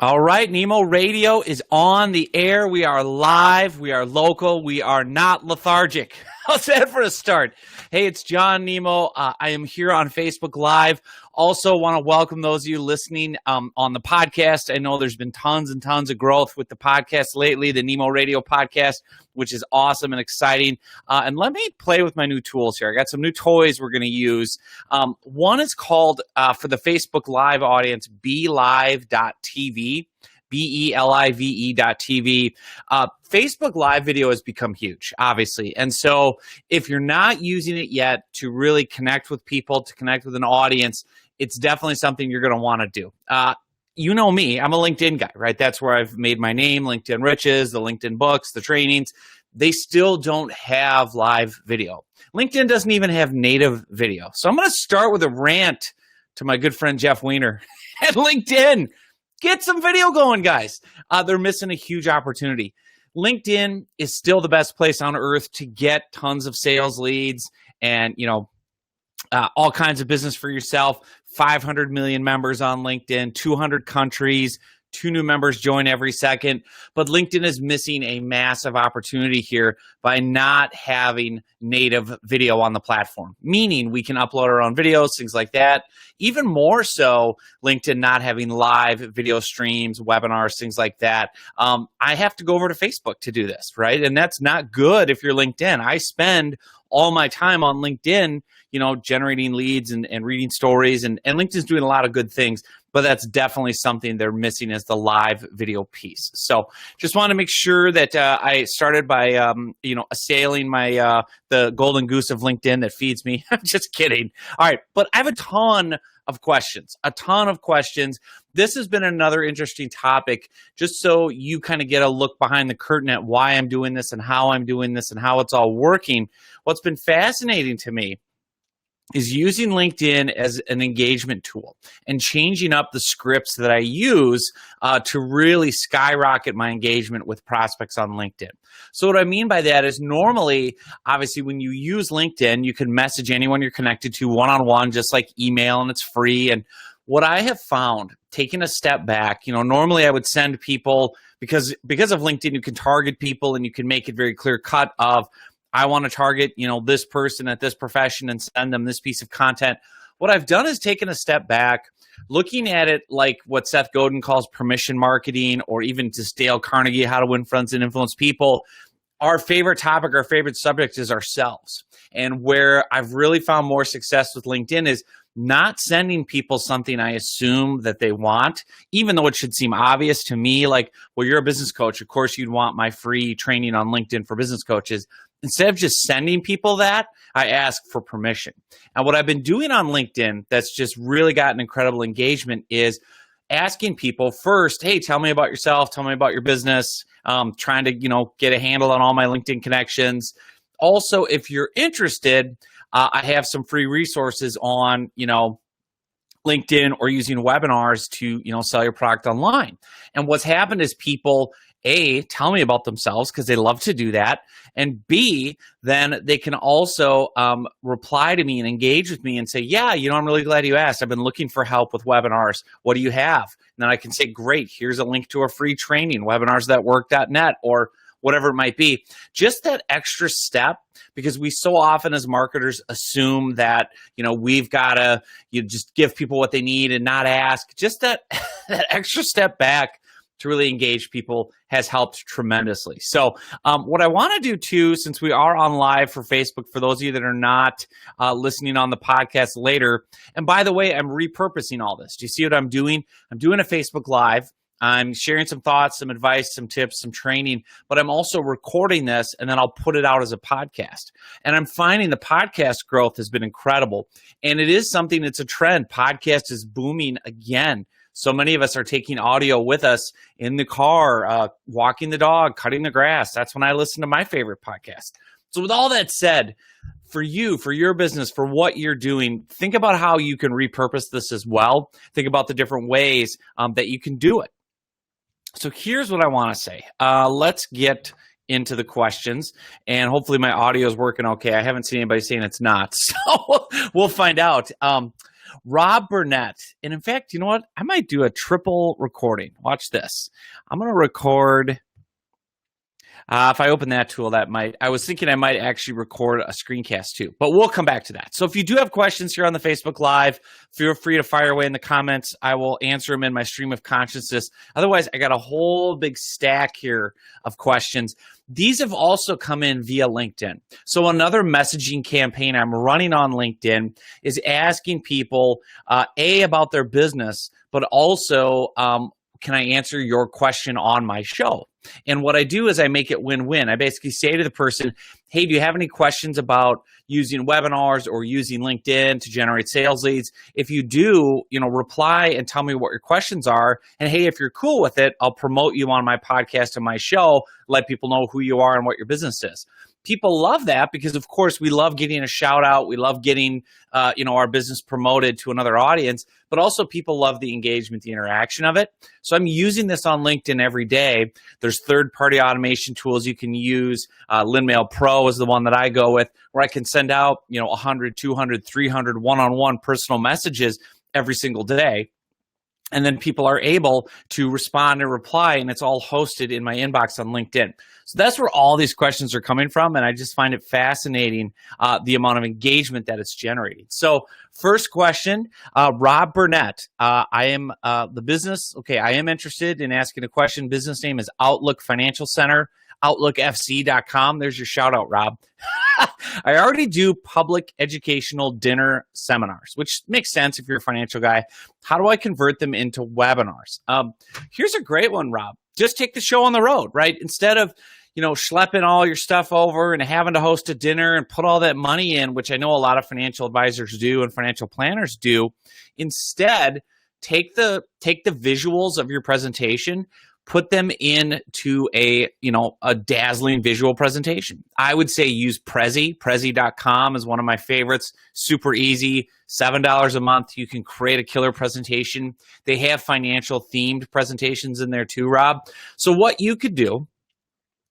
All right, Nemo Radio is on the air. We are live. We are local. We are not lethargic. How's that for a start? Hey, it's John Nemo. I am here on Facebook Live. Also want to welcome those of you listening on the podcast. I know there's been tons and tons of growth with the podcast lately, the Nemo Radio podcast, which is awesome and exciting. And let me play with my new tools here. I got some new toys we're going to use. One is called, for the Facebook Live audience, BeLive.tv. BeLive.tv. Facebook Live video has become huge, obviously. And so if you're not using it yet to really connect with people, to connect with an audience, it's definitely something you're going to want to do. You know me, I'm a LinkedIn guy, right? That's where I've made my name, LinkedIn Riches, the LinkedIn books, the trainings. They still don't have live video. LinkedIn doesn't even have native video. So I'm going to start with a rant to my good friend Jeff Weiner at LinkedIn. Get some video going, guys. They're missing a huge opportunity. LinkedIn is still the best place on earth to get tons of sales leads and, all kinds of business for yourself. 500 million members on LinkedIn, 200 countries, 2 new members join every second. But LinkedIn is missing a massive opportunity here by not having native video on the platform, meaning we can upload our own videos, things like that. Even more so, LinkedIn not having live video streams, webinars, things like that. I have to go over to Facebook to do this, right? And that's not good if you're LinkedIn. I spend all my time on LinkedIn, generating leads and reading stories. And LinkedIn's doing a lot of good things, but that's definitely something they're missing is the live video piece. So just want to make sure that I started by, assailing my the golden goose of LinkedIn that feeds me. I'm just kidding. All right, but I have a ton of questions. This has been another interesting topic, just so you kind of get a look behind the curtain at why I'm doing this and how I'm doing this and how it's all working. What's been fascinating to me is using LinkedIn as an engagement tool and changing up the scripts that I use to really skyrocket my engagement with prospects on LinkedIn. So what I mean by that is normally, obviously, when you use LinkedIn, you can message anyone you're connected to one-on-one, just like email, and it's free. And what I have found, taking a step back, normally I would send people, because of LinkedIn, you can target people and you can make it very clear cut of, I want to target, this person at this profession and send them this piece of content. What I've done is taken a step back, looking at it like what Seth Godin calls permission marketing, or even just Dale Carnegie, How to Win Friends and Influence People. Our favorite topic, our favorite subject is ourselves. And where I've really found more success with LinkedIn is not sending people something I assume that they want, even though it should seem obvious to me, like, well, you're a business coach. Of course, you'd want my free training on LinkedIn for business coaches. Instead of just sending people that, I ask for permission. And what I've been doing on LinkedIn that's just really gotten incredible engagement is asking people first, hey, tell me about yourself, tell me about your business, trying to, get a handle on all my LinkedIn connections. Also, if you're interested, I have some free resources on, LinkedIn or using webinars to, sell your product online. And what's happened is people, A, tell me about themselves because they love to do that. And B, then they can also reply to me and engage with me and say, yeah, I'm really glad you asked. I've been looking for help with webinars. What do you have? And then I can say, great, here's a link to a free training, webinarsthatwork.net, or whatever it might be. Just that extra step, because we so often as marketers assume that, we've got to just give people what they need and not ask. Just that extra step back to really engage people has helped tremendously. So what I want to do too, since we are on live for Facebook, for those of you that are not listening on the podcast later, and by the way, I'm repurposing all this. Do you see what I'm doing? I'm doing a Facebook Live. I'm sharing some thoughts, some advice, some tips, some training, but I'm also recording this and then I'll put it out as a podcast. And I'm finding the podcast growth has been incredible. And it is something, it's a trend. Podcast is booming again. So many of us are taking audio with us in the car, walking the dog, cutting the grass. That's when I listen to my favorite podcast. So with all that said, for you, for your business, for what you're doing, think about how you can repurpose this as well. Think about the different ways that you can do it. So here's what I want to say. Let's get into the questions, and hopefully my audio is working okay. I haven't seen anybody saying it's not, so we'll find out. Rob Burnett. And in fact, you know what? I might do a triple recording. Watch this. I'm going to record. If I open that tool, I was thinking I might actually record a screencast too, but we'll come back to that. So if you do have questions here on the Facebook Live, feel free to fire away in the comments. I will answer them in my stream of consciousness. Otherwise, I got a whole big stack here of questions. These have also come in via LinkedIn. So another messaging campaign I'm running on LinkedIn is asking people, about their business, but also, can I answer your question on my show? And what I do is I make it win-win. I basically say to the person, hey, do you have any questions about using webinars or using LinkedIn to generate sales leads? If you do, reply and tell me what your questions are. And hey, if you're cool with it, I'll promote you on my podcast and my show, let people know who you are and what your business is. People love that because, of course, we love getting a shout out. We love getting, our business promoted to another audience, but also people love the engagement, the interaction of it. So I'm using this on LinkedIn every day. There's third-party automation tools you can use. LinMail Pro is the one that I go with, where I can send out, 100, 200, 300 one-on-one personal messages every single day. And then people are able to respond and reply, and it's all hosted in my inbox on LinkedIn. So that's where all these questions are coming from, and I just find it fascinating, the amount of engagement that it's generating. So first question, Rob Burnett. I am the business. Okay, I am interested in asking a question. Business name is Outlook Financial Center, outlookfc.com. There's your shout out, Rob. I already do public educational dinner seminars, which makes sense if you're a financial guy. How do I convert them into webinars? Here's a great one, Rob. Just take the show on the road, right? Instead of, schlepping all your stuff over and having to host a dinner and put all that money in, which I know a lot of financial advisors do and financial planners do. Instead, take the visuals of your presentation, put them into a dazzling visual presentation. I would say use Prezi. Prezi.com is one of my favorites. Super easy, $7 a month. You can create a killer presentation. They have financial themed presentations in there too, Rob. So what you could do,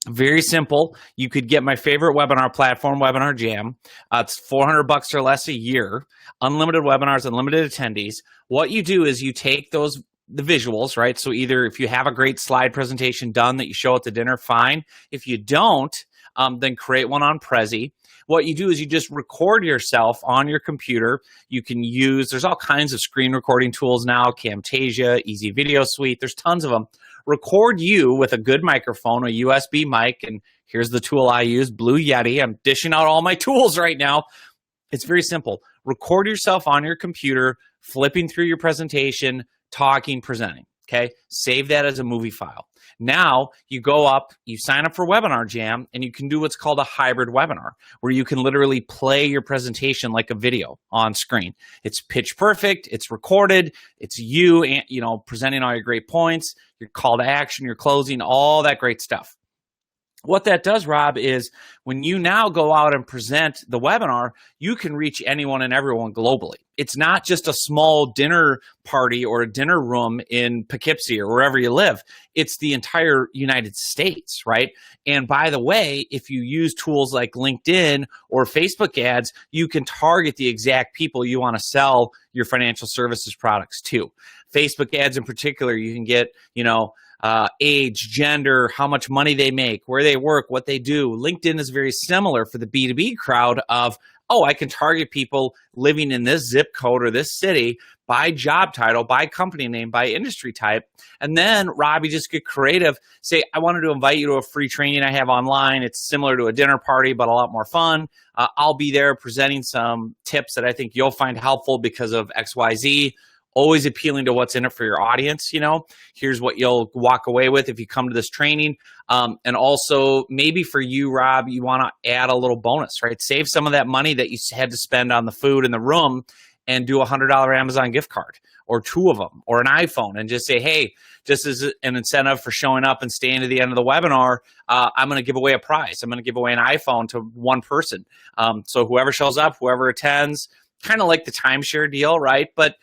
very simple. You could get my favorite webinar platform, Webinar Jam. It's $400 or less a year, unlimited webinars, unlimited attendees. What you do is you take the visuals, right? So either if you have a great slide presentation done that you show at the dinner, fine. If you don't, then create one on Prezi. What you do is you just record yourself on your computer. You can there's all kinds of screen recording tools now, Camtasia, Easy Video Suite. There's tons of them. Record you with a good microphone, a USB mic, and here's the tool I use, Blue Yeti. I'm dishing out all my tools right now. It's very simple. Record yourself on your computer, flipping through your presentation, talking, presenting, okay? Save that as a movie file. Now you go up, you sign up for Webinar Jam, and you can do what's called a hybrid webinar, where you can literally play your presentation like a video on screen. It's pitch perfect, it's recorded, it's you, presenting all your great points, your call to action, your closing, all that great stuff. What that does, Rob, is when you now go out and present the webinar, you can reach anyone and everyone globally. It's not just a small dinner party or a dinner room in Poughkeepsie or wherever you live. It's the entire United States, right? And by the way, if you use tools like LinkedIn or Facebook ads, you can target the exact people you want to sell your financial services products to. Facebook ads in particular, you can get, age, gender, how much money they make, where they work, what they do. LinkedIn is very similar for the B2B crowd of, I can target people living in this zip code or this city by job title, by company name, by industry type. And then, Rob, you just get creative. Say, I wanted to invite you to a free training I have online. It's similar to a dinner party, but a lot more fun. I'll be there presenting some tips that I think you'll find helpful because of XYZ. Always appealing to what's in it for your audience. Here's what you'll walk away with if you come to this training. And also maybe for you, Rob, you want to add a little bonus, right? Save some of that money that you had to spend on the food in the room and do a $100 Amazon gift card or two of them or an iPhone and just say, hey, just as an incentive for showing up and staying to the end of the webinar, I'm going to give away a prize. I'm going to give away an iPhone to one person. So whoever shows up, whoever attends, kind of like the timeshare deal, right? But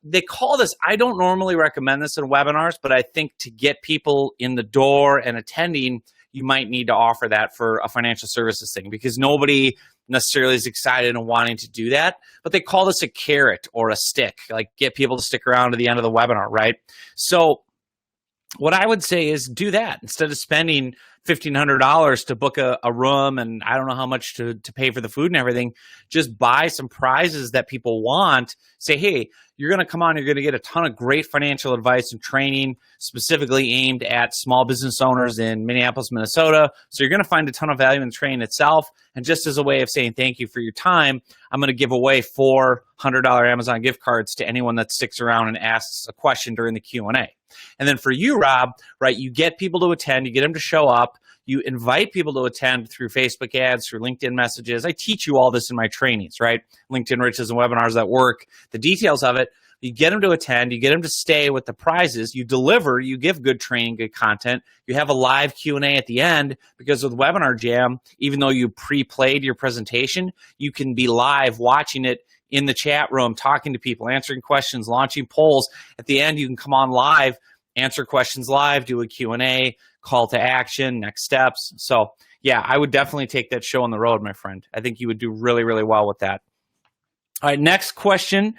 they call this, I don't normally recommend this in webinars, but I think to get people in the door and attending, you might need to offer that for a financial services thing because nobody necessarily as excited and wanting to do that, but they call this a carrot or a stick, like get people to stick around to the end of the webinar, right? So what I would say is do that instead of spending $1,500 to book a room and I don't know how much to pay for the food and everything. Just buy some prizes that people want. Say, hey, you're going to come on, you're going to get a ton of great financial advice and training specifically aimed at small business owners in Minneapolis, Minnesota. So you're going to find a ton of value in the training itself. And just as a way of saying thank you for your time, I'm going to give away 4 $100 Amazon gift cards to anyone that sticks around and asks a question during the Q&A. And then for you, Rob, right, you get people to attend, you get them to show up, you invite people to attend through Facebook ads, through LinkedIn messages. I teach you all this in my trainings, right? LinkedIn Riches and Webinars at Work, the details of it. You get them to attend, you get them to stay with the prizes, you deliver, you give good training, good content. You have a live Q&A at the end because with Webinar Jam, even though you pre-played your presentation, you can be live watching it in the chat room, talking to people, answering questions, launching polls. At the end, you can come on live, answer questions live, do a Q&A, call to action, next steps. So yeah, I would definitely take that show on the road, my friend. I think you would do really, really well with that. All right, next question,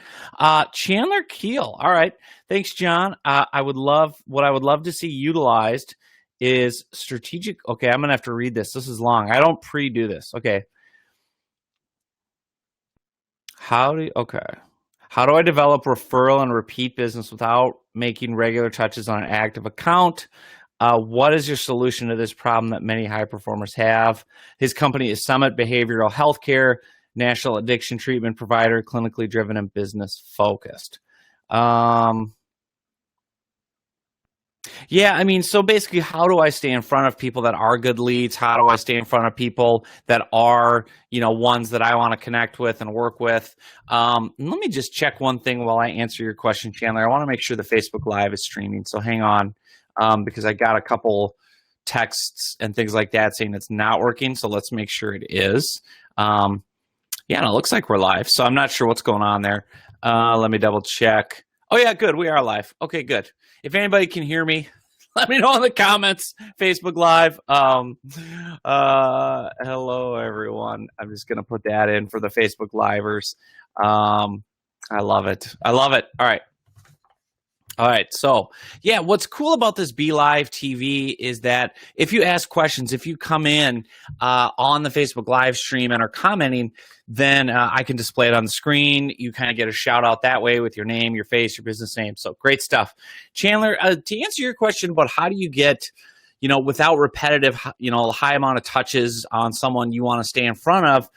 Chandler Keel. All right, thanks, John. What I would love to see utilized is strategic. Okay, I'm gonna have to read this. This is long. I don't pre-do this. Okay. How do I develop referral and repeat business without making regular touches on an active account? What is your solution to this problem that many high performers have? His company is Summit Behavioral Healthcare, national addiction treatment provider, clinically driven and business focused. Yeah, I mean, so basically, how do I stay in front of people that are good leads? How do I stay in front of people that are, ones that I want to connect with and work with? Let me just check one thing while I answer your question, Chandler. I want to make sure the Facebook Live is streaming, so hang on, because I got a couple texts and things like that saying it's not working, so let's make sure it is. Yeah, and it looks like we're live, so I'm not sure what's going on there. Let me double check. Oh, yeah, good. We are live. Okay, good. If anybody can hear me, let me know in the comments. Facebook Live. Hello, everyone. I'm just going to put that in for the Facebook Livers. I love it. I love it. All right. All right. So, yeah, what's cool about this Be Live TV is that if you ask questions, if you come in on the Facebook live stream and are commenting, then I can display it on the screen. You kind of get a shout out that way with your name, your face, your business name. So great stuff. Chandler, to answer your question about how do you get, without repetitive, high amount of touches on someone you want to stay in front of,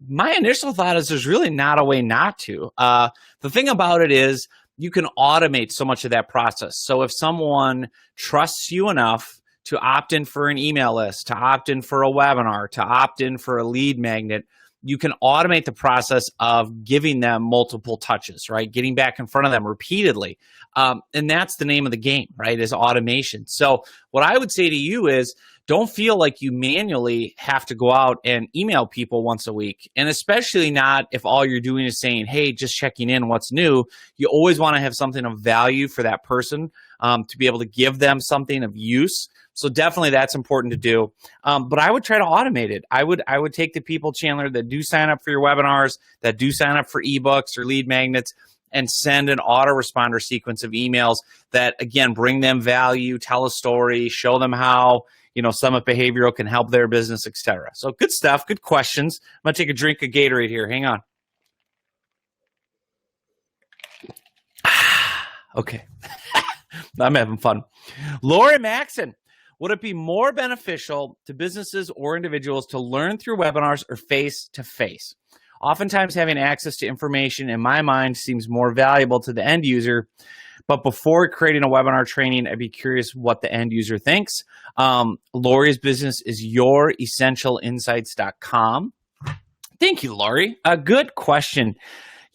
my initial thought is there's really not a way not to. The thing about it is, you can automate so much of that process. So if someone trusts you enough to opt in for an email list, to opt in for a webinar, to opt in for a lead magnet, you can automate the process of giving them multiple touches, right? Getting back in front of them repeatedly. And that's the name of the game, right? Is automation. So what I would say to you is, don't feel like you manually have to go out and email people once a week. And especially not if all you're doing is saying, hey, just checking in, what's new. You always want to have something of value for that person to be able to give them something of use. So definitely that's important to do. But I would try to automate it. I would take the people, Chandler, that do sign up for your webinars, that do sign up for ebooks or lead magnets, and send an autoresponder sequence of emails that, again, bring them value, tell a story, show them how Summit Behavioral can help their business, etc. So good stuff, good questions. I'm going to take a drink of Gatorade here. Hang on. Okay. I'm having fun. Lori Maxon, would it be more beneficial to businesses or individuals to learn through webinars or face-to-face? Oftentimes having access to information, in my mind, seems more valuable to the end user. But before creating a webinar training, I'd be curious what the end user thinks. Lori's business is youressentialinsights.com. Thank you, Lori. A good question.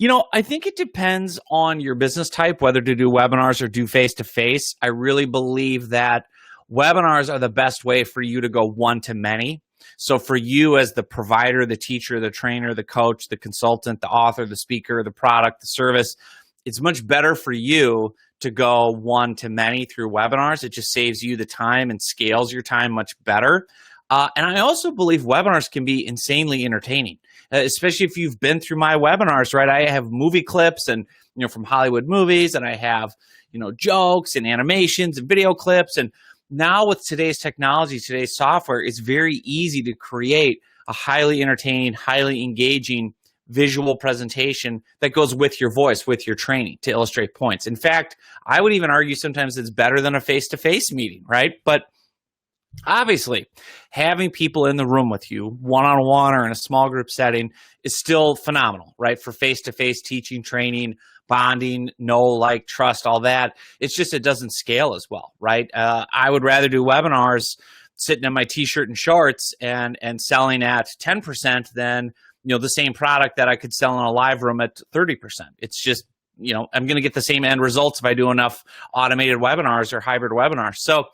I think it depends on your business type, whether to do webinars or do face-to-face. I really believe that webinars are the best way for you to go one-to-many. So for you as the provider, the teacher, the trainer, the coach, the consultant, the author, the speaker, the product, the service, it's much better for you to go one-to-many through webinars. It just saves you the time and scales your time much better. And I also believe webinars can be insanely entertaining, especially if you've been through my webinars, right? I have movie clips and, from Hollywood movies, and I have, jokes and animations and video clips. And now with today's technology, today's software, it's very easy to create a highly entertaining, highly engaging visual presentation that goes with your voice, with your training to illustrate points. In fact, I would even argue sometimes it's better than a face-to-face meeting, right? But obviously, having people in the room with you, one-on-one or in a small group setting, is still phenomenal, right? For face-to-face teaching, training, bonding, know, like, trust, all that. It's just it doesn't scale as well, right? I would rather do webinars sitting in my T-shirt and shorts and selling at 10% than the same product that I could sell in a live room at 30%. It's just, I'm going to get the same end results if I do enough automated webinars or hybrid webinars. So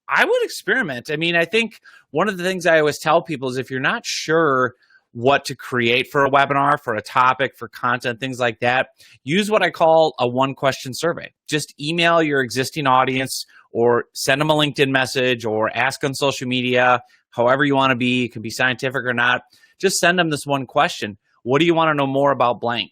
I would experiment. I mean, I think one of the things I always tell people is if you're not sure what to create for a webinar, for a topic, for content, things like that, use what I call a one-question survey. Just email your existing audience or send them a LinkedIn message or ask on social media, however you want to be. It can be scientific or not. Just send them this one question. What do you want to know more about blank?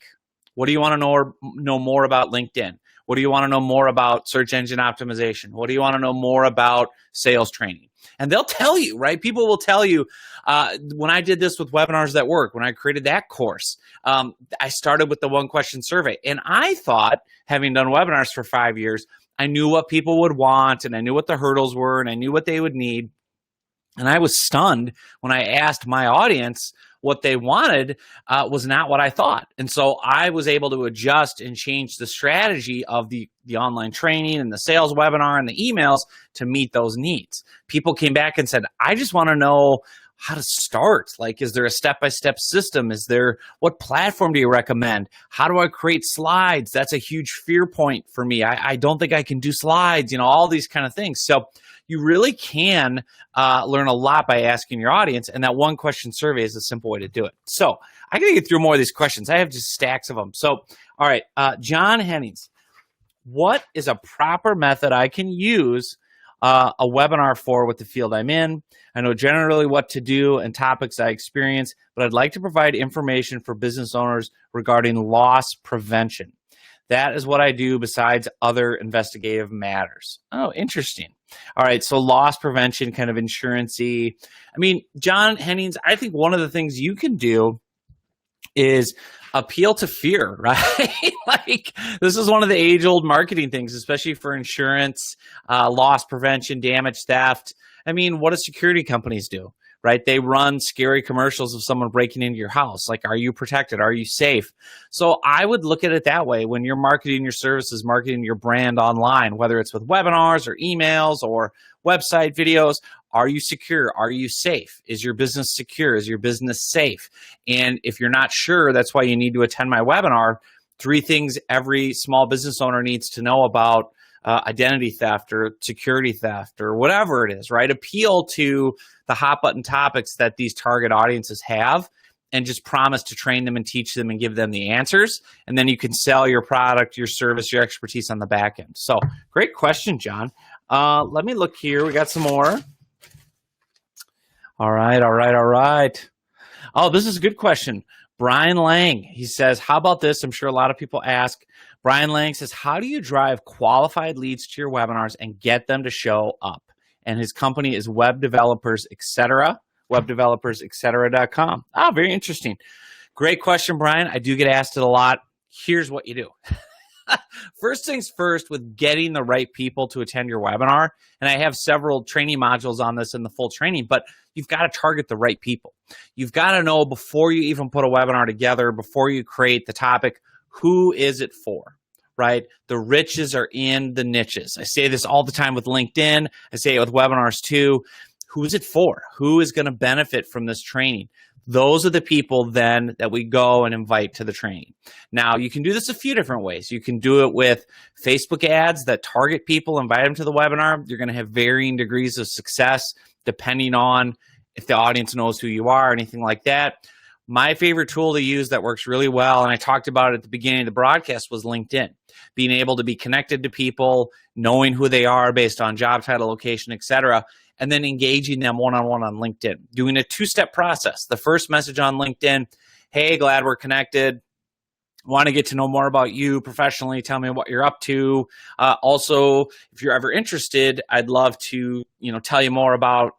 What do you want to know more about LinkedIn? What do you want to know more about search engine optimization? What do you want to know more about sales training? And they'll tell you, right? People will tell you, when I did this with Webinars That Work, when I created that course, I started with the one question survey. And I thought, having done webinars for 5 years, I knew what people would want and I knew what the hurdles were and I knew what they would need. And I was stunned when I asked my audience what they wanted was not what I thought. And so I was able to adjust and change the strategy of the online training and the sales webinar and the emails to meet those needs. People came back and said, I just want to know how to start. Like, is there a step-by-step system? What platform do you recommend? How do I create slides? That's a huge fear point for me. I don't think I can do slides, all these kind of things. So you really can learn a lot by asking your audience, and that one question survey is a simple way to do it. So I got to get through more of these questions. I have just stacks of them. So, all right, John Hennings, what is a proper method I can use a webinar for with the field I'm in? I know generally what to do and topics I experience, but I'd like to provide information for business owners regarding loss prevention. That is what I do besides other investigative matters. Oh, interesting. All right, so loss prevention, kind of insurance-y. I mean, John Hennings, I think one of the things you can do is appeal to fear, right? Like, this is one of the age-old marketing things, especially for insurance, loss prevention, damage, theft. I mean, what do security companies do? Right? They run scary commercials of someone breaking into your house. Like, are you protected? Are you safe? So I would look at it that way when you're marketing your services, marketing your brand online, whether it's with webinars or emails or website videos. Are you secure? Are you safe? Is your business secure? Is your business safe? And if you're not sure, that's why you need to attend my webinar. 3 things every small business owner needs to know about identity theft or security theft or whatever it is, right? Appeal to the hot button topics that these target audiences have and just promise to train them and teach them and give them the answers. And then you can sell your product, your service, your expertise on the back end. So great question, John. Let me look here. We got some more. All right. Oh, this is a good question. Brian Lang, he says, how about this? I'm sure a lot of people ask. Brian Lang says, how do you drive qualified leads to your webinars and get them to show up? And his company is Web Developers, Etc., webdevelopersetc.com. Ah, very interesting. Great question, Brian. I do get asked it a lot. Here's what you do. First things first, with getting the right people to attend your webinar, and I have several training modules on this in the full training, but you've got to target the right people. You've got to know before you even put a webinar together, before you create the topic, who is it for, right? The riches are in the niches. I say this all the time with LinkedIn. I say it with webinars too. Who is it for? Who is going to benefit from this training? Those are the people then that we go and invite to the training. Now, you can do this a few different ways. You can do it with Facebook ads that target people, invite them to the webinar. You're going to have varying degrees of success depending on if the audience knows who you are or anything like that. My favorite tool to use that works really well, and I talked about it at the beginning of the broadcast, was LinkedIn. Being able to be connected to people, knowing who they are based on job title, location, etc., and then engaging them one-on-one on LinkedIn. Doing a two-step process. The first message on LinkedIn, hey, glad we're connected. Want to get to know more about you professionally. Tell me what you're up to. Also, if you're ever interested, I'd love to, tell you more about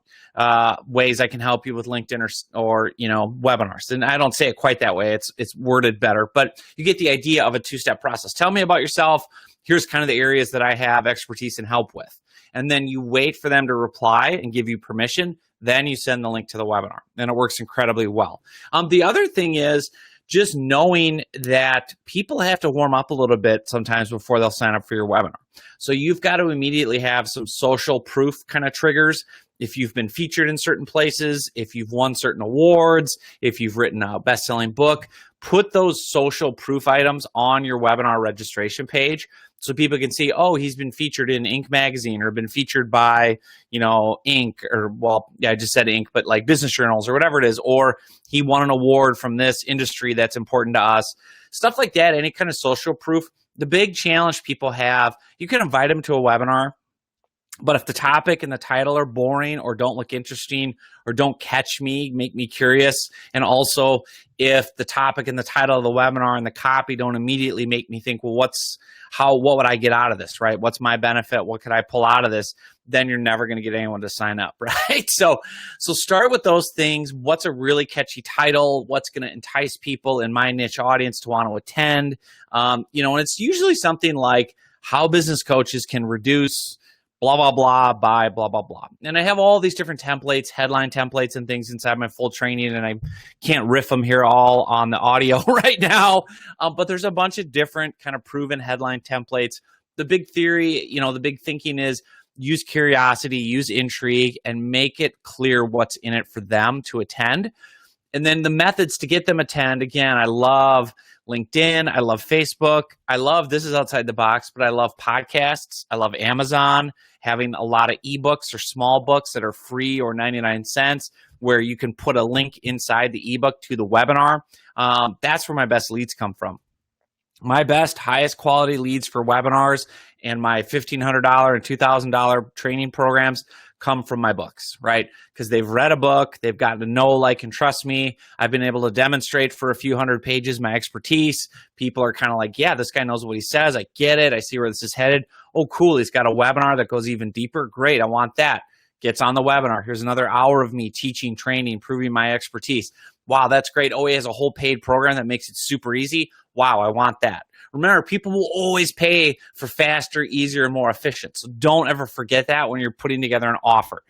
ways I can help you with LinkedIn or webinars. And I don't say it quite that way. It's worded better, but you get the idea of a two-step process. Tell me about yourself. Here's kind of the areas that I have expertise and help with. And then you wait for them to reply and give you permission. Then you send the link to the webinar, and it works incredibly well. The other thing is just knowing that people have to warm up a little bit sometimes before they'll sign up for your webinar. So you've got to immediately have some social proof kind of triggers. If you've been featured in certain places, if you've won certain awards, if you've written a best-selling book, put those social proof items on your webinar registration page so people can see, oh, he's been featured in Inc. magazine or been featured by, Inc. or, well, yeah, I just said Inc., but like business journals or whatever it is, or he won an award from this industry that's important to us. Stuff like that, any kind of social proof. The big challenge people have, you can invite them to a webinar, but if the topic and the title are boring or don't look interesting or don't catch me, make me curious, and also if the topic and the title of the webinar and the copy don't immediately make me think, well, what would I get out of this, right? What's my benefit? What could I pull out of this? Then you're never going to get anyone to sign up, right? So start with those things. What's a really catchy title? What's going to entice people in my niche audience to want to attend? And it's usually something like how business coaches can reduce blah, blah, blah, by blah, blah, blah. And I have all these different templates, headline templates and things inside my full training, and I can't riff them here all on the audio right now. But there's a bunch of different kind of proven headline templates. The big theory, the big thinking is use curiosity, use intrigue, and make it clear what's in it for them to attend. And then the methods to get them attend, again, I love LinkedIn. I love Facebook. This is outside the box, but I love podcasts. I love Amazon, having a lot of ebooks or small books that are free or 99 cents, where you can put a link inside the ebook to the webinar. That's where my best leads come from. My best, highest quality leads for webinars and my $1,500 and $2,000 training programs come from my books, right? Because they've read a book, they've gotten to know, like, and trust me. I've been able to demonstrate for a few hundred pages my expertise. People are kind of like, yeah, this guy knows what he says. I get it. I see where this is headed. Oh, cool. He's got a webinar that goes even deeper. Great. I want that. Gets on the webinar. Here's another hour of me teaching, training, proving my expertise. Wow, that's great. Oh, he has a whole paid program that makes it super easy. Wow, I want that. Remember, people will always pay for faster, easier, and more efficient. So don't ever forget that when you're putting together an offer.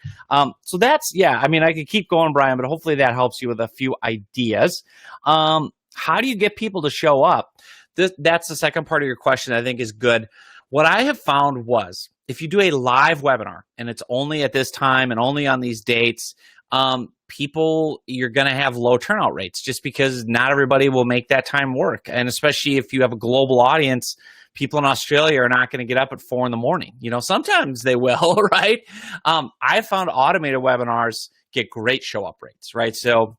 So that's, I could keep going, Brian, but hopefully that helps you with a few ideas. How do you get people to show up? That's the second part of your question I think is good. What I have found was if you do a live webinar and it's only at this time and only on these dates, you're going to have low turnout rates just because not everybody will make that time work. And especially if you have a global audience, people in Australia are not going to get up at 4 a.m. Sometimes they will, right? I found automated webinars get great show up rates, right? So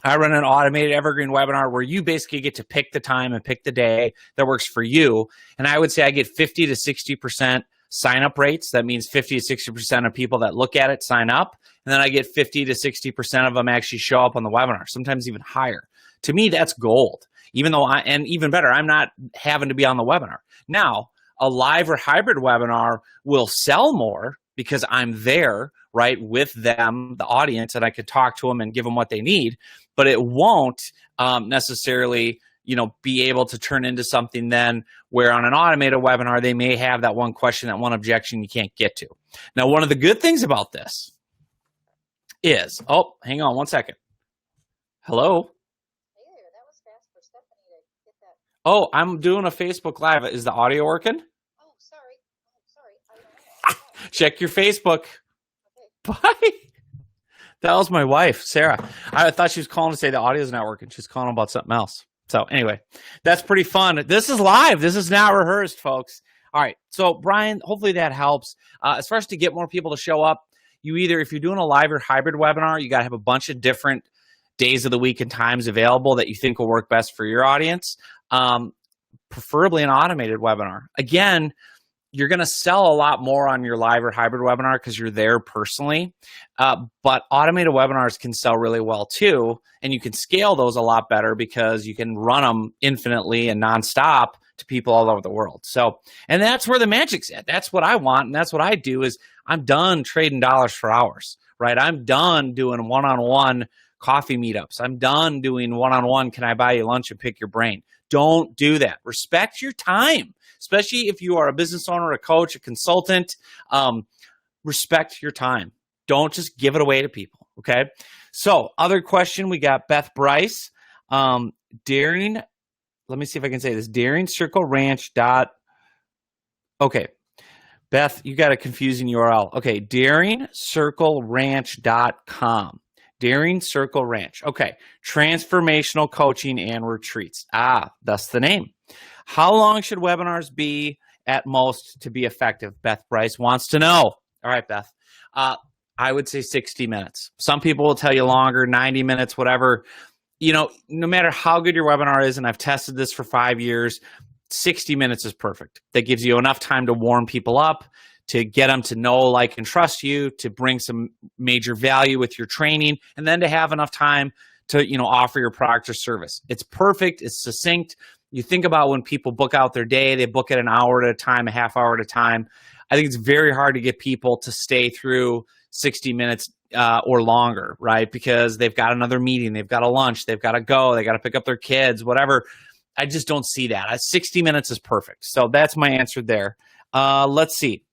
I run an automated evergreen webinar where you basically get to pick the time and pick the day that works for you. And I would say I get 50 to 60% sign-up rates. That means 50 to 60% of people that look at it sign up. And then I get 50 to 60% of them actually show up on the webinar, sometimes even higher. To me, that's gold. And even better, I'm not having to be on the webinar. Now, a live or hybrid webinar will sell more because I'm there, right, with them, the audience, and I could talk to them and give them what they need, but it won't necessarily be able to turn into something then where on an automated webinar, they may have that one question, that one objection you can't get to. Now, one of the good things about this is, hang on one second. Hello? Hey there, that was fast for Stephanie to get that. Oh, I'm doing a Facebook Live. Is the audio working? Oh, sorry. Check your Facebook. Okay. Bye. That was my wife, Sarah. I thought she was calling to say the audio's not working. She's calling about something else. So anyway, that's pretty fun. This is live. This is not rehearsed, folks. All right. So Brian, hopefully that helps. As far as to get more people to show up, if you're doing a live or hybrid webinar, you got to have a bunch of different days of the week and times available that you think will work best for your audience. Preferably an automated webinar. Again, you're going to sell a lot more on your live or hybrid webinar because you're there personally. But automated webinars can sell really well too. And you can scale those a lot better because you can run them infinitely and nonstop to people all over the world. So, and that's where the magic's at. That's what I want. And that's what I do is I'm done trading dollars for hours, right? I'm done doing one-on-one coffee meetups. I'm done doing one-on-one, can I buy you lunch and pick your brain? Don't do that. Respect your time, especially if you are a business owner, a coach, a consultant. Respect your time. Don't just give it away to people, okay? So other question, we got Beth Bryce. Daring, let me see if I can say this. Daring Circle Ranch okay. Beth, you got a confusing URL. Okay, daringcircleranch.com. Daring Circle Ranch. Okay, transformational coaching and retreats. That's the name. How long should webinars be at most to be effective? Beth Bryce wants to know. All right, Beth. I would say 60 minutes. Some people will tell you longer, 90 minutes, whatever. You know, no matter how good your webinar is, and I've tested this for 5 years, 60 minutes is perfect. That gives you enough time to warm people up, to get them to know, like, and trust you, to bring some major value with your training, and then to have enough time to, you know, offer your product or service. It's perfect. It's succinct. You think about when people book out their day, they book it an hour at a time, a half hour at a time. I think it's very hard to get people to stay through 60 minutes or longer, right? Because they've got another meeting, they've got a lunch, they've got to go, they got to pick up their kids, whatever. I just don't see that. 60 minutes is perfect. So that's my answer there. Let's see.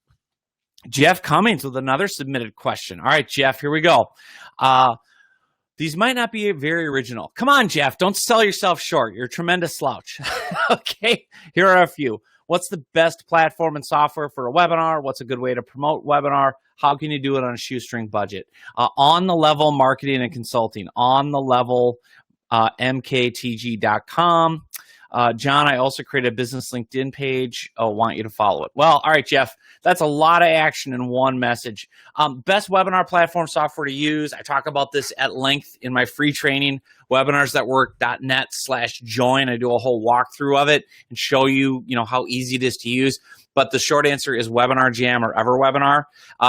Jeff Cummings with another submitted question. All right, Jeff, here we go. These might not be very original. Come on, Jeff, don't sell yourself short. You're a tremendous slouch. Okay, here are a few. What's the best platform and software for a webinar? What's a good way to promote webinar? How can you do it on a shoestring budget? On the level marketing and consulting, on the level mktg.com. John, I also created a business LinkedIn page. Want you to follow it. Well, all right, Jeff, that's a lot of action in one message. Best webinar platform software to use. I talk about this at length in my free training, webinarsthatwork.net/join. I do a whole walkthrough of it and show you, how easy it is to use. But the short answer is Webinar Jam or EverWebinar.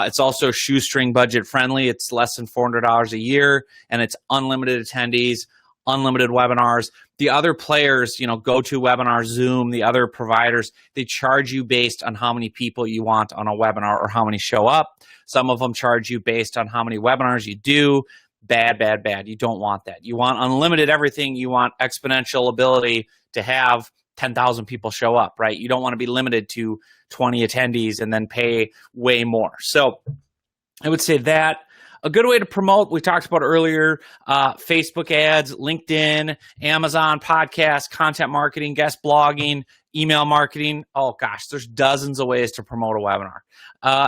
It's also shoestring budget friendly. It's less than $400 a year, and it's unlimited attendees, unlimited webinars. The other players, GoToWebinar, Zoom, the other providers, they charge you based on how many people you want on a webinar or how many show up. Some of them charge you based on how many webinars you do. Bad, bad, bad. You don't want that. You want unlimited everything. You want exponential ability to have 10,000 people show up, right? You don't want to be limited to 20 attendees and then pay way more. So I would say that. A good way to promote, we talked about earlier, Facebook ads, LinkedIn, Amazon podcasts, content marketing, guest blogging, email marketing. Oh gosh, there's dozens of ways to promote a webinar.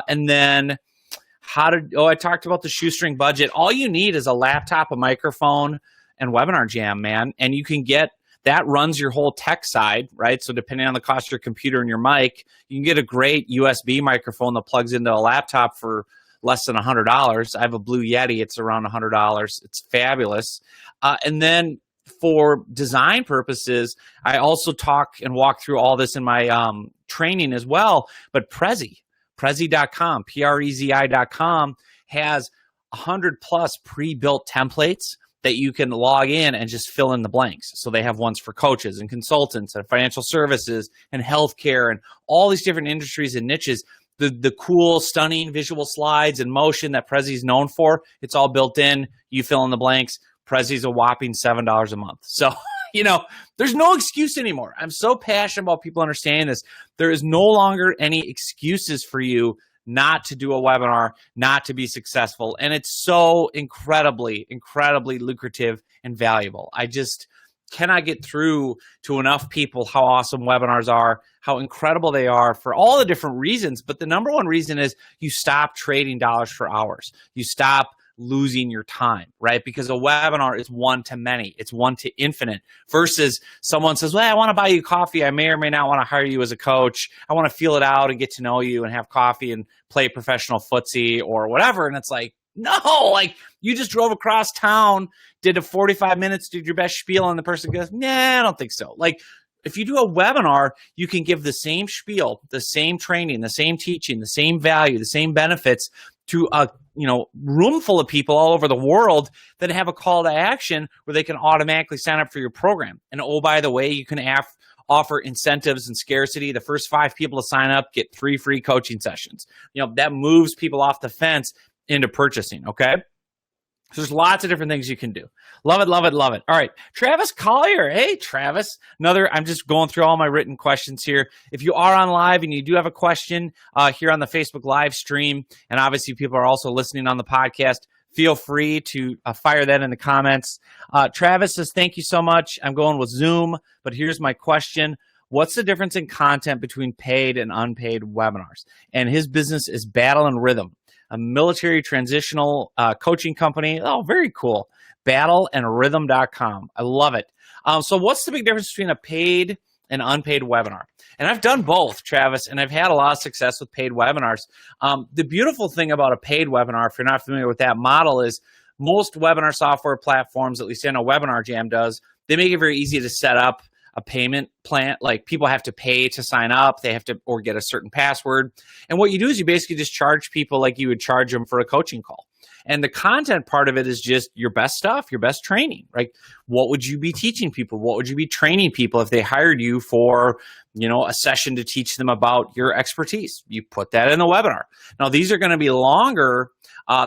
And then I talked about the shoestring budget. All you need is a laptop, a microphone, and Webinar Jam, man. And you can get, that runs your whole tech side, right? So depending on the cost of your computer and your mic, you can get a great USB microphone that plugs into a laptop for less than $100. I have a Blue Yeti. It's around $100. It's fabulous. And then for design purposes, I also talk and walk through all this in my training as well. But Prezi.com, Prezi.com has 100 plus pre-built templates that you can log in and just fill in the blanks. So they have ones for coaches and consultants and financial services and healthcare and all these different industries and niches. The cool, stunning visual slides and motion that Prezi's known for, it's all built in. You fill in the blanks. Prezi's a whopping $7 a month. So, there's no excuse anymore. I'm so passionate about people understanding this. There is no longer any excuses for you not to do a webinar, not to be successful. And it's so incredibly, incredibly lucrative and valuable. I just cannot get through to enough people how awesome webinars are, how incredible they are for all the different reasons. But the number one reason is you stop trading dollars for hours. You stop losing your time, right? Because a webinar is one to many. It's one to infinite versus someone says, well, I want to buy you coffee. I may or may not want to hire you as a coach. I want to feel it out and get to know you and have coffee and play professional footsie or whatever. And it's like, No, like you just drove across town, did a 45 minutes, did your best spiel, and the person goes, nah, I don't think so. Like if you do a webinar, you can give the same spiel, the same training, the same teaching, the same value, the same benefits to a room full of people all over the world that have a call to action where they can automatically sign up for your program. And oh, by the way, you can offer incentives and scarcity. The first 5 people to sign up get 3 free coaching sessions. That moves people off the fence into purchasing, okay? So there's lots of different things you can do. Love it, love it, love it. All right, Travis Collier. Hey, Travis. I'm just going through all my written questions here. If you are on live and you do have a question here on the Facebook live stream, and obviously people are also listening on the podcast, feel free to fire that in the comments. Travis says, thank you so much. I'm going with Zoom, but here's my question. What's the difference in content between paid and unpaid webinars? And his business is Battle and Rhythm, a military transitional coaching company. Oh, very cool. Battleandrhythm.com. I love it. So what's the big difference between a paid and unpaid webinar? And I've done both, Travis, and I've had a lot of success with paid webinars. The beautiful thing about a paid webinar, if you're not familiar with that model, is most webinar software platforms, at least I know Webinar Jam does, they make it very easy to set up a payment plan. Like people have to pay to sign up, they have to or get a certain password. And what you do is you basically just charge people like you would charge them for a coaching call. And the content part of it is just your best stuff, your best training, right? What would you be teaching people? What would you be training people if they hired you for, a session to teach them about your expertise? You put that in the webinar. Now, these are going to be longer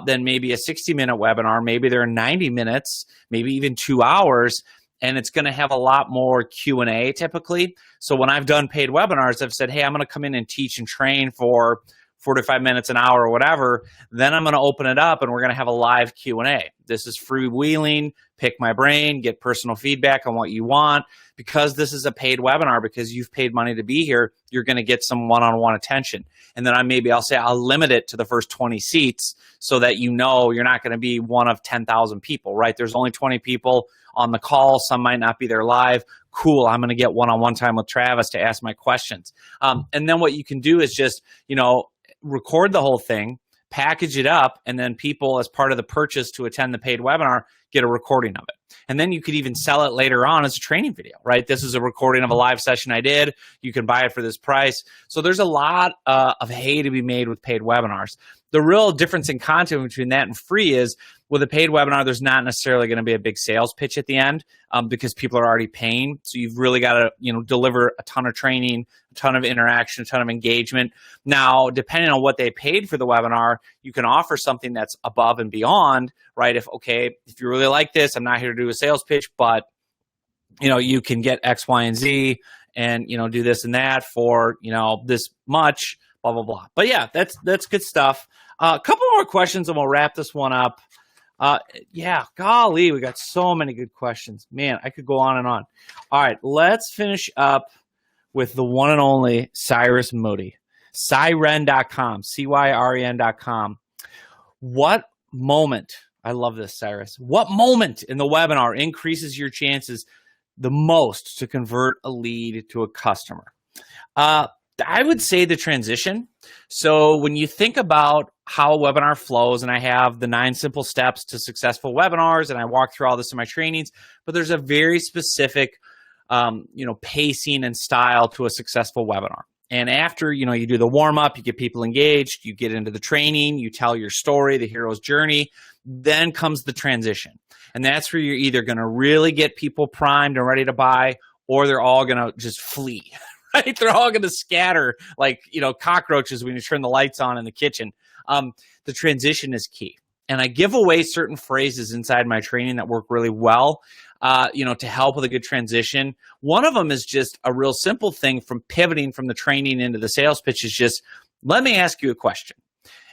than maybe a 60-minute webinar. Maybe they're 90 minutes, maybe even 2 hours. And it's going to have a lot more Q&A typically. So when I've done paid webinars, I've said, hey, I'm going to come in and teach and train for 45 minutes, an hour, or whatever. Then I'm going to open it up and we're going to have a live Q&A. This is freewheeling, pick my brain, get personal feedback on what you want. Because this is a paid webinar, because you've paid money to be here, you're going to get some one-on-one attention. And then I'll say I'll limit it to the first 20 seats so that you're not going to be one of 10,000 people, right? There's only 20 people on the call. Some might not be there live. Cool, I'm going to get one-on-one time with Travis to ask my questions. And then what you can do is just, record the whole thing, package it up, and then people, as part of the purchase to attend the paid webinar, get a recording of it. And then you could even sell it later on as a training video, right? This is a recording of a live session I did. You can buy it for this price. So there's a lot of hay to be made with paid webinars. The real difference in content between that and free is with a paid webinar, there's not necessarily going to be a big sales pitch at the end because people are already paying. So you've really got to, deliver a ton of training, a ton of interaction, a ton of engagement. Now, depending on what they paid for the webinar, you can offer something that's above and beyond, right? If you really like this, I'm not here to do a sales pitch, but you can get X, Y, and Z and, do this and that for, this much, blah, blah, blah. But yeah, that's good stuff. A couple more questions and we'll wrap this one up. Golly, we got so many good questions. Man, I could go on and on. All right, let's finish up with the one and only Cyrus Moody. Cyren.com, CYREN.com. What moment, I love this, Cyrus. What moment in the webinar increases your chances the most to convert a lead to a customer? I would say the transition. So when you think about how a webinar flows, and I have the 9 simple steps to successful webinars, and I walk through all this in my trainings, but there's a very specific, pacing and style to a successful webinar. And after, you do the warm up, you get people engaged, you get into the training, you tell your story, the hero's journey, then comes the transition. And that's where you're either going to really get people primed and ready to buy, or they're all going to just flee. Right? They're all going to scatter like, cockroaches when you turn the lights on in the kitchen. The transition is key. And I give away certain phrases inside my training that work really well, to help with a good transition. One of them is just a real simple thing from pivoting from the training into the sales pitch is just, let me ask you a question.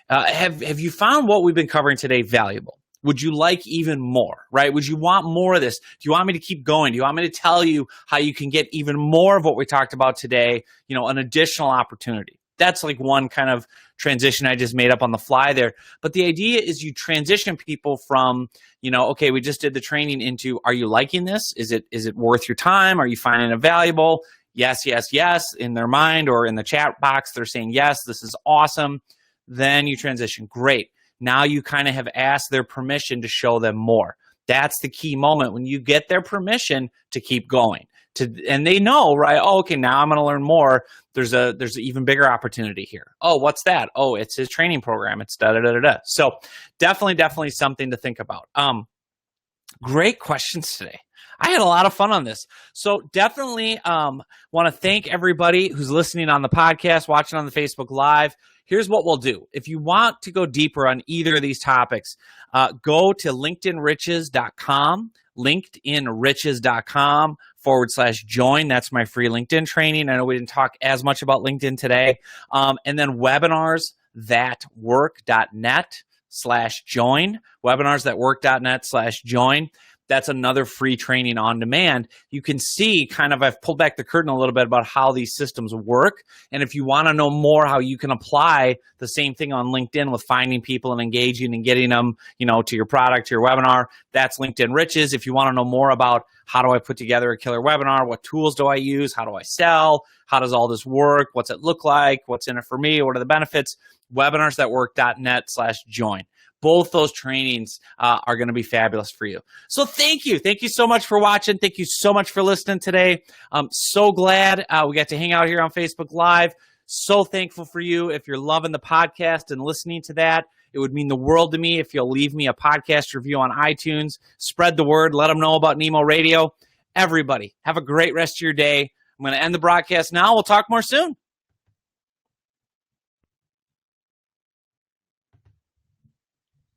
Have you found what we've been covering today valuable? Would you like even more, right? Would you want more of this? Do you want me to keep going? Do you want me to tell you how you can get even more of what we talked about today, an additional opportunity? That's like one kind of transition I just made up on the fly there. But the idea is you transition people from, okay, we just did the training into, are you liking this? Is it worth your time? Are you finding it valuable? Yes, yes, yes. In their mind or in the chat box, they're saying, yes, this is awesome. Then you transition. Great. Now you kind of have asked their permission to show them more. That's the key moment when you get their permission to keep going. And they know, right? Oh, okay, now I'm going to learn more. There's an even bigger opportunity here. Oh, what's that? Oh, it's his training program. It's da-da-da-da-da. So definitely something to think about. Great questions today. I had a lot of fun on this. So definitely want to thank everybody who's listening on the podcast, watching on the Facebook Live. Here's what we'll do. If you want to go deeper on either of these topics, go to linkedinriches.com, linkedinriches.com/join. That's my free LinkedIn training. I know we didn't talk as much about LinkedIn today. And then webinarsthatwork.net/join, webinarsthatwork.net/join. That's another free training on demand. You can see I've pulled back the curtain a little bit about how these systems work. And if you want to know more how you can apply the same thing on LinkedIn with finding people and engaging and getting them, to your product, to your webinar, that's LinkedIn Riches. If you want to know more about how do I put together a killer webinar, what tools do I use, how do I sell, how does all this work, what's it look like, what's in it for me, what are the benefits, webinarsthatwork.net/join. Both those trainings are going to be fabulous for you. So thank you. Thank you so much for watching. Thank you so much for listening today. I'm so glad we got to hang out here on Facebook Live. So thankful for you. If you're loving the podcast and listening to that, it would mean the world to me if you'll leave me a podcast review on iTunes. Spread the word. Let them know about Nemo Radio. Everybody, have a great rest of your day. I'm going to end the broadcast now. We'll talk more soon.